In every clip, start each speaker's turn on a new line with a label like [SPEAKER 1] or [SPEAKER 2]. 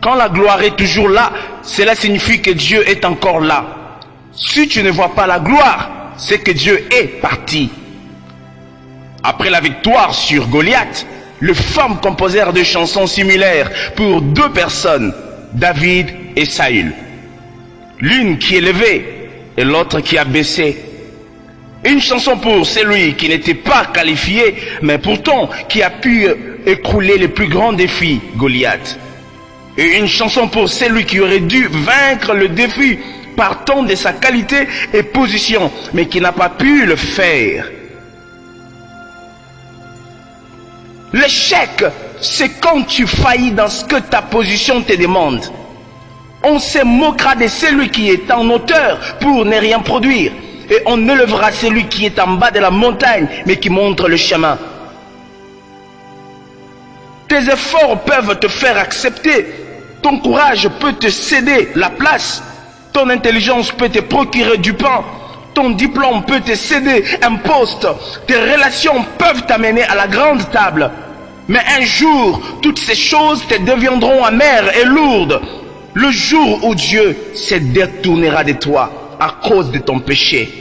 [SPEAKER 1] Quand la gloire est toujours là, cela signifie que Dieu est encore là. Si tu ne vois pas la gloire, c'est que Dieu est parti. Après la victoire sur Goliath, les femmes composèrent deux chansons similaires pour deux personnes, David et Saül. L'une qui élevait et l'autre qui abaissait. Une chanson pour celui qui n'était pas qualifié, mais pourtant qui a pu écrouler les plus grands défis, Goliath. Et une chanson pour celui qui aurait dû vaincre le défi partant de sa qualité et position, mais qui n'a pas pu le faire. L'échec, c'est quand tu faillis dans ce que ta position te demande. On se moquera de celui qui est en hauteur pour ne rien produire. Et on élèvera celui qui est en bas de la montagne, mais qui montre le chemin. Tes efforts peuvent te faire accepter. Ton courage peut te céder la place. Ton intelligence peut te procurer du pain. Ton diplôme peut te céder un poste. Tes relations peuvent t'amener à la grande table. Mais un jour, toutes ces choses te deviendront amères et lourdes. Le jour où Dieu se détournera de toi à cause de ton péché.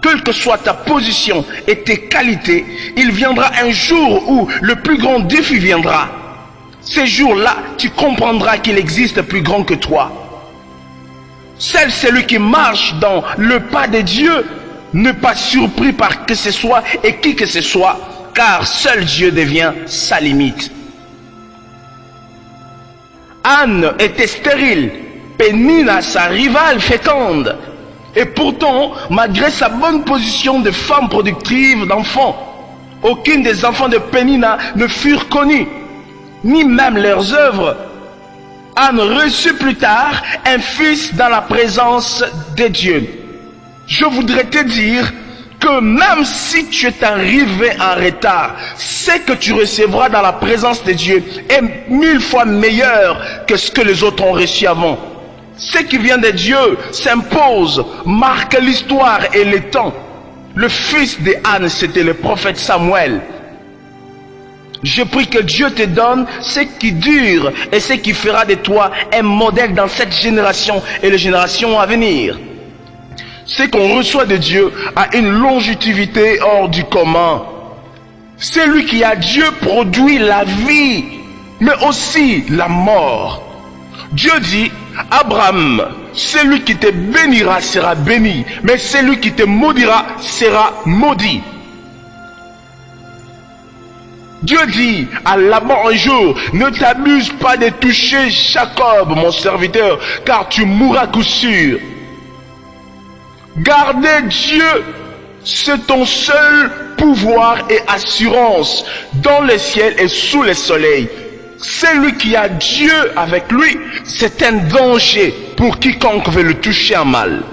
[SPEAKER 1] Quelle que soit ta position et tes qualités, il viendra un jour où le plus grand défi viendra. Ces jours-là, tu comprendras qu'il existe plus grand que toi. Seul celui qui marche dans le pas de Dieu n'est pas surpris par que ce soit et qui que ce soit, car seul Dieu devient sa limite. Anne était stérile, Pénina, sa rivale, féconde. Et pourtant, malgré sa bonne position de femme productive d'enfants, aucune des enfants de Pénina ne furent connus, ni même leurs œuvres. Anne reçut plus tard un fils dans la présence de Dieu. Je voudrais te dire que même si tu es arrivé en retard, ce que tu recevras dans la présence de Dieu est 1000 fois meilleur que ce que les autres ont reçu avant. Ce qui vient de Dieu s'impose, marque l'histoire et le temps. Le fils de Anne, c'était le prophète Samuel. Je prie que Dieu te donne ce qui dure et ce qui fera de toi un modèle dans cette génération et les générations à venir. Ce qu'on reçoit de Dieu a une longévité hors du commun. Celui qui a Dieu produit la vie, mais aussi la mort. Dieu dit, Abraham, celui qui te bénira sera béni, mais celui qui te maudira sera maudit. Dieu dit à Laban un jour, ne t'abuse pas de toucher Jacob, mon serviteur, car tu mourras à coup sûr. Garder Dieu, c'est ton seul pouvoir et assurance dans le ciel et sous le soleil. Celui qui a Dieu avec lui, c'est un danger pour quiconque veut le toucher en mal.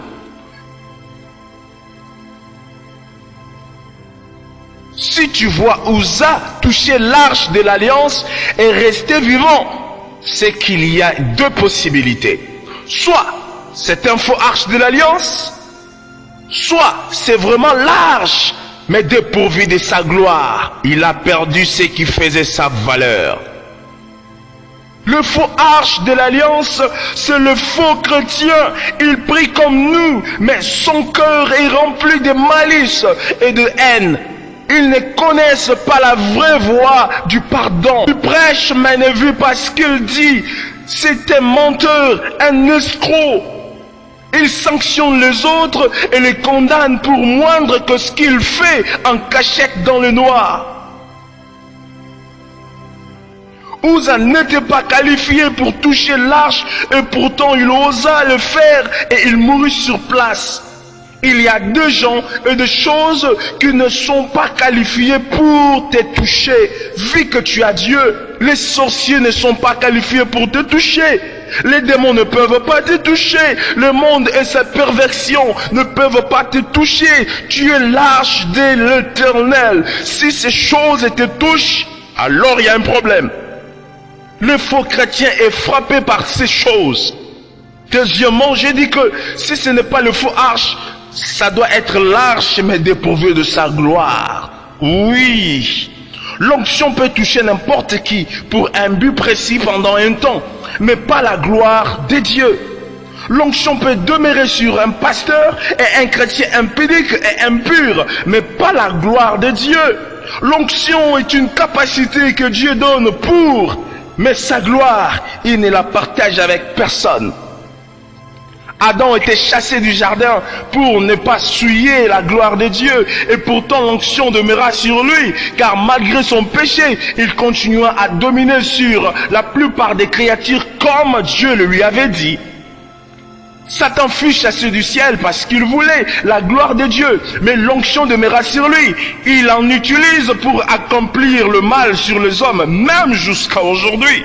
[SPEAKER 1] Si tu vois Uza toucher l'arche de l'alliance et rester vivant, c'est qu'il y a deux possibilités. Soit c'est un faux arche de l'alliance, soit c'est vraiment l'arche, mais dépourvu de sa gloire. Il a perdu ce qui faisait sa valeur. Le faux arche de l'alliance, c'est le faux chrétien. Il prie comme nous, mais son cœur est rempli de malice et de haine. Ils ne connaissent pas la vraie voie du pardon. Il prêche mais ne vit pas ce qu'il dit. C'est un menteur, un escroc. Il sanctionne les autres et les condamne pour moindre que ce qu'il fait en cachette dans le noir. Uza n'était pas qualifié pour toucher l'arche et pourtant il osa le faire et il mourut sur place. Il y a deux gens et des choses qui ne sont pas qualifiés pour te toucher. Vu que tu as Dieu, les sorciers ne sont pas qualifiés pour te toucher. Les démons ne peuvent pas te toucher. Le monde et sa perversion ne peuvent pas te toucher. Tu es l'arche de l'Éternel. Si ces choses te touchent, alors il y a un problème. Le faux chrétien est frappé par ces choses. Deuxièmement, j'ai dit que si ce n'est pas le faux arche, ça doit être l'arche mais dépourvu de sa gloire. Oui, L'onction peut toucher n'importe qui pour un but précis pendant un temps, mais pas la gloire de Dieu. L'onction peut demeurer sur un pasteur et un chrétien impédique et impur, mais pas la gloire de Dieu. L'onction est une capacité que Dieu donne mais sa gloire, il ne la partage avec personne. Adam était chassé du jardin pour ne pas souiller la gloire de Dieu. Et pourtant l'onction demeura sur lui, car malgré son péché, il continua à dominer sur la plupart des créatures comme Dieu le lui avait dit. Satan fut chassé du ciel parce qu'il voulait la gloire de Dieu, mais l'onction demeura sur lui. Il en utilise pour accomplir le mal sur les hommes, même jusqu'à aujourd'hui.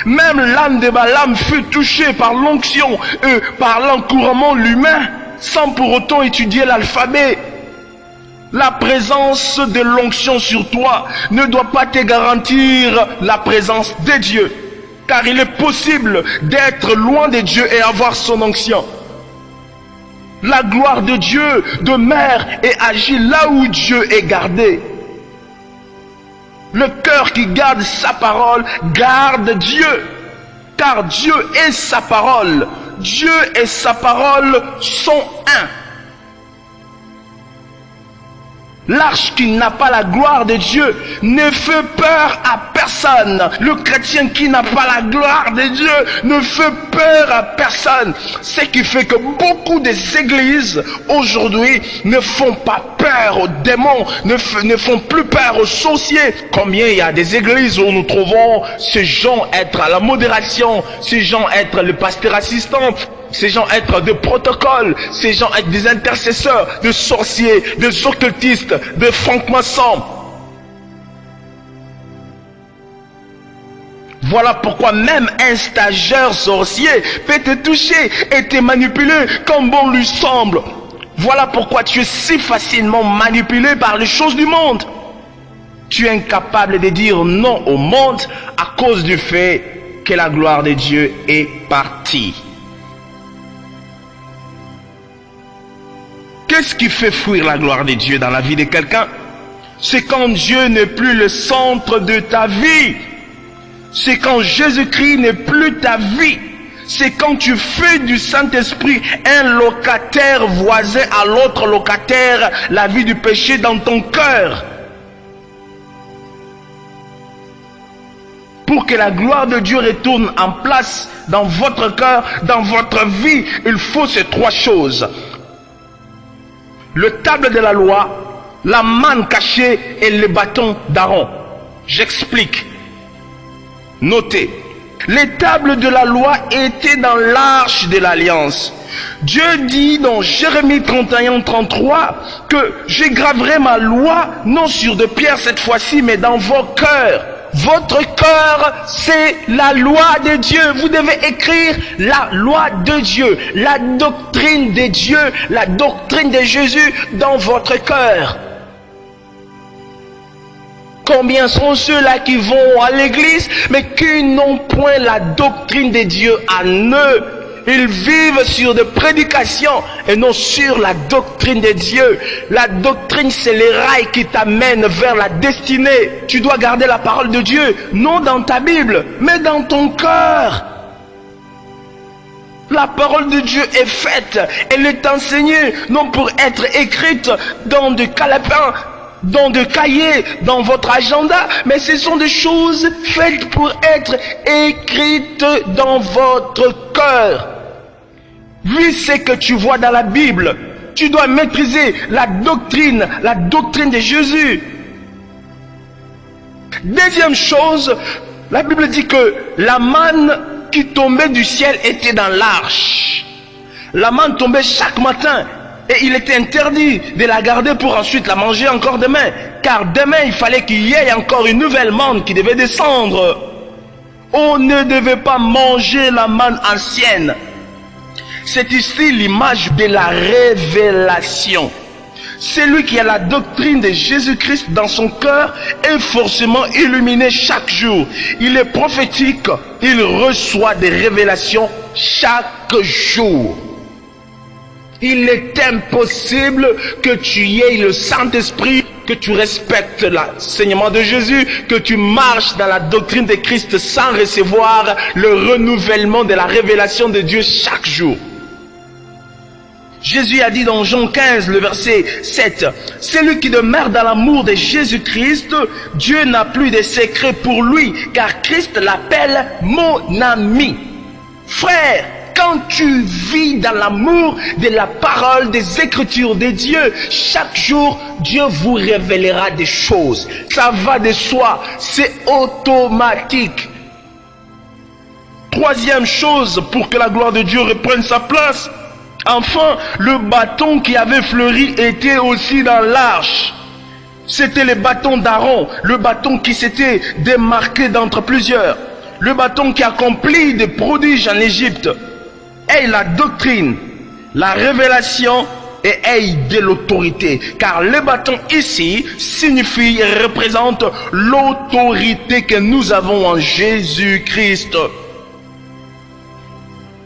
[SPEAKER 1] Même l'âme de Balaam fut touchée par l'onction et par l'encouronnement humain, sans pour autant étudier l'alphabet. La présence de l'onction sur toi ne doit pas te garantir la présence de Dieu, car il est possible d'être loin de Dieu et avoir son onction. La gloire de Dieu demeure et agit là où Dieu est gardé. Le cœur qui garde sa parole garde Dieu, car Dieu est sa parole. Dieu et sa parole sont un. L'arche qui n'a pas la gloire de Dieu ne fait peur à personne. Le chrétien qui n'a pas la gloire de Dieu ne fait peur à personne. Ce qui fait que beaucoup des églises aujourd'hui ne font pas peur aux démons, ne font plus peur aux sorciers. Combien il y a des églises où nous trouvons ces gens être à la modération, ces gens être le pasteur assistant, ces gens être des protocoles, ces gens être des intercesseurs, des sorciers, des occultistes, des francs-maçons. Voilà pourquoi même un stagiaire sorcier peut te toucher et te manipuler comme bon lui semble. Voilà pourquoi tu es si facilement manipulé par les choses du monde. Tu es incapable de dire non au monde à cause du fait que la gloire de Dieu est partie. Qu'est-ce qui fait fuir la gloire de Dieu dans la vie de quelqu'un? C'est quand Dieu n'est plus le centre de ta vie. C'est quand Jésus-Christ n'est plus ta vie. C'est quand tu fais du Saint-Esprit un locataire voisin à l'autre locataire, la vie du péché dans ton cœur. Pour que la gloire de Dieu retourne en place dans votre cœur, dans votre vie, il faut ces trois choses. Le table de la loi, la manne cachée et le bâton d'Aaron. J'explique. Notez. Les tables de la loi étaient dans l'arche de l'alliance. Dieu dit dans Jérémie 31-33 que je graverai ma loi non sur de pierre cette fois-ci, mais dans vos cœurs. Votre cœur, c'est la loi de Dieu. Vous devez écrire la loi de Dieu, la doctrine de Dieu, la doctrine de Jésus dans votre cœur. Combien sont ceux-là qui vont à l'église, mais qui n'ont point la doctrine de Dieu en eux? Ils vivent sur des prédications et non sur la doctrine de Dieu. La doctrine, c'est les rails qui t'amènent vers la destinée. Tu dois garder la parole de Dieu, non dans ta Bible, mais dans ton cœur. La parole de Dieu est faite, elle est enseignée, non pour être écrite dans des calepins, dans des cahiers, dans votre agenda, mais ce sont des choses faites pour être écrites dans votre cœur. Vu ce que tu vois dans la Bible, tu dois maîtriser la doctrine de Jésus. Deuxième chose, la Bible dit que la manne qui tombait du ciel était dans l'arche. La manne tombait chaque matin. Et il était interdit de la garder pour ensuite la manger encore demain. Car demain, il fallait qu'il y ait encore une nouvelle manne qui devait descendre. On ne devait pas manger la manne ancienne. C'est ici l'image de la révélation. Celui qui a la doctrine de Jésus-Christ dans son cœur est forcément illuminé chaque jour. Il est prophétique, il reçoit des révélations chaque jour. Il est impossible que tu aies le Saint-Esprit que tu respectes l'enseignement de Jésus, que tu marches dans la doctrine de Christ sans recevoir le renouvellement de la révélation de Dieu chaque jour. Jésus a dit dans Jean 15, le verset 7, « Celui qui demeure dans l'amour de Jésus-Christ, Dieu n'a plus de secret pour lui, car Christ l'appelle mon ami. » Frère, quand tu vis dans l'amour de la parole des Écritures de Dieu, chaque jour, Dieu vous révélera des choses. Ça va de soi, c'est automatique. Troisième chose, pour que la gloire de Dieu reprenne sa place, enfin, le bâton qui avait fleuri était aussi dans l'arche. C'était le bâton d'Aaron, le bâton qui s'était démarqué d'entre plusieurs. Le bâton qui accomplit des prodiges en Égypte. Et la doctrine, la révélation et de l'autorité. Car le bâton ici signifie et représente l'autorité que nous avons en Jésus-Christ.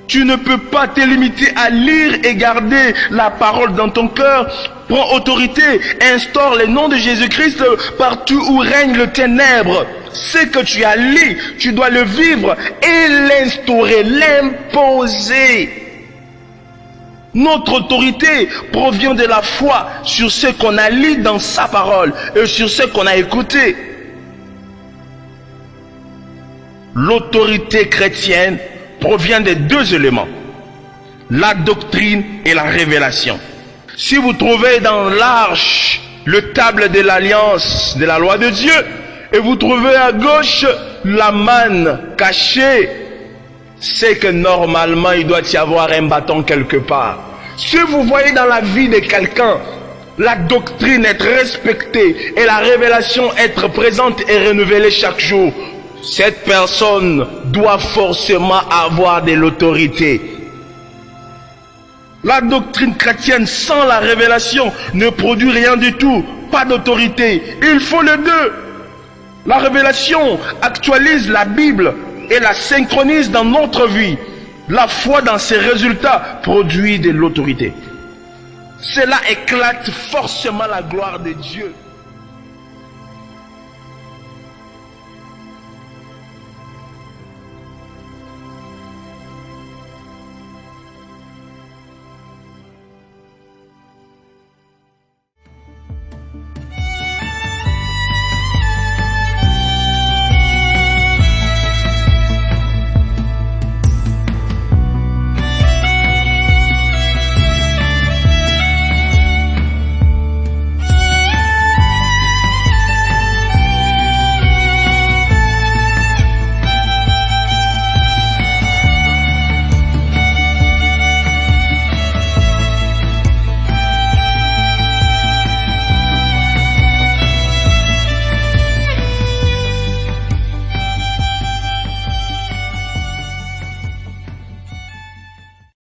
[SPEAKER 1] Tu ne peux pas te limiter à lire et garder la parole dans ton cœur. Prends autorité, instaure le nom de Jésus-Christ partout où règne le ténèbre. Ce que tu as lu, tu dois le vivre et l'instaurer, l'imposer. Notre autorité provient de la foi sur ce qu'on a lu dans sa parole et sur ce qu'on a écouté. L'autorité chrétienne provient de deux éléments, la doctrine et la révélation. Si vous trouvez dans l'arche le table de l'alliance de la loi de Dieu, et vous trouvez à gauche la manne cachée, c'est que normalement il doit y avoir un bâton quelque part. Si vous voyez dans la vie de quelqu'un la doctrine être respectée et la révélation être présente et renouvelée chaque jour, cette personne doit forcément avoir de l'autorité. La doctrine chrétienne sans la révélation ne produit rien du tout, pas d'autorité. Il faut les deux. La révélation actualise la Bible et la synchronise dans notre vie. La foi dans ses résultats produit de l'autorité. Cela éclate forcément la gloire de Dieu.